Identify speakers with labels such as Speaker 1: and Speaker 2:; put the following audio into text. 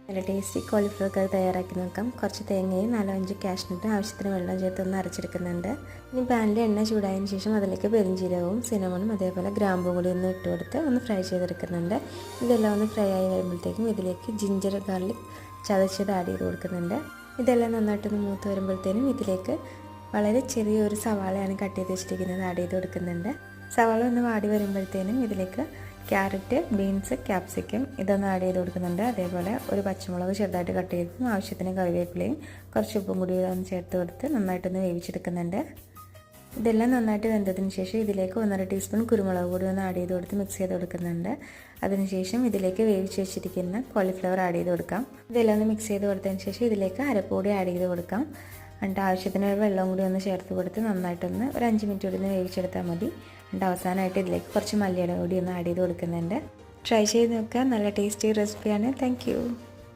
Speaker 1: നല്ല tasty cauliflower കറി തയ്യാറാക്കി നോക്കാം. കുറച്ച് തേങ്ങയും 4-5 കാഷ്നട്ടും ആവശ്യത്തിന് വെള്ളം ചേർത്ത് ഒന്ന് അരച്ചെടുക്കുന്നുണ്ട്. ഇനി പാനിൽ എണ്ണ ചൂടായതിനു ശേഷം അതിലേക്ക് പെരുംജീരകവും സിനമണും അതേപോലെ ഗ്രാമ്പും കൂടി ഒന്ന് ഇട്ട് കൊടുത്ത് ഒന്ന് ഫ്രൈ ചെയ്തെടുക്കുന്നുണ്ട്. ഇതെല്ലാം ഒന്ന് ഫ്രൈ ആയി വരുമ്പോഴത്തേക്കും ഇതിലേക്ക് ജിഞ്ചർ ഗാർലിക് ചതച്ചത് ആഡ് ചെയ്ത് കൊടുക്കുന്നുണ്ട്. ഇതെല്ലാം നന്നായിട്ടൊന്ന് മൂത്ത് വരുമ്പോഴത്തേനും ഇതിലേക്ക് വളരെ ചെറിയൊരു സവാളയാണ് കട്ട് ചെയ്ത് വെച്ചിരിക്കുന്നത് ആഡ് ചെയ്ത് കൊടുക്കുന്നുണ്ട്. സവാള ഒന്ന് വാടി വരുമ്പോഴത്തേനും ഇതിലേക്ക് ക്യാരറ്റ്, ബീൻസ്, ക്യാപ്സിക്കം ഇതൊന്ന് ആഡ് ചെയ്ത് കൊടുക്കുന്നുണ്ട്. അതേപോലെ ഒരു പച്ചമുളക് ചെറുതായിട്ട് കട്ട് ചെയ്തതും ആവശ്യത്തിന് കറിവേപ്പിലയും കുറച്ച് ഉപ്പും കൂടി ഒന്ന് ചേർത്ത് കൊടുത്ത് നന്നായിട്ടൊന്ന് വേവിച്ചെടുക്കുന്നുണ്ട്. ഇതെല്ലാം നന്നായിട്ട് വെന്തതിന് ശേഷം ഇതിലേക്ക് 1.5 ടീസ്പൂൺ കുരുമുളക് പൊടി ഒന്ന് ആഡ് ചെയ്ത് കൊടുത്ത് മിക്സ് ചെയ്ത് കൊടുക്കുന്നുണ്ട്. അതിനുശേഷം ഇതിലേക്ക് വേവിച്ച് വെച്ചിരിക്കുന്ന കോളിഫ്ലവർ ആഡ് ചെയ്ത് കൊടുക്കാം. ഇതെല്ലാം ഒന്ന് മിക്സ് ചെയ്ത് കൊടുത്തതിന് ശേഷം ഇതിലേക്ക് അരപ്പൊടി ആഡ് ചെയ്ത് കൊടുക്കാം. എന്നിട്ട് ആവശ്യത്തിന് വെള്ളം കൂടി ഒന്ന് ചേർത്ത് കൊടുത്ത് നന്നായിട്ടൊന്ന് ഒരു 5 മിനിറ്റ് കൂടി ഒന്ന് വേവിച്ചെടുത്താൽ മതി. എന്നിട്ട് അവസാനമായിട്ട് ഇതിലേക്ക് കുറച്ച് മല്ലിയില കൂടി ഒന്ന് ആഡ് ചെയ്ത് കൊടുക്കുന്നുണ്ട്. ട്രൈ ചെയ്ത് നോക്കുക. നല്ല ടേസ്റ്റി റെസിപ്പിയാണ്. താങ്ക്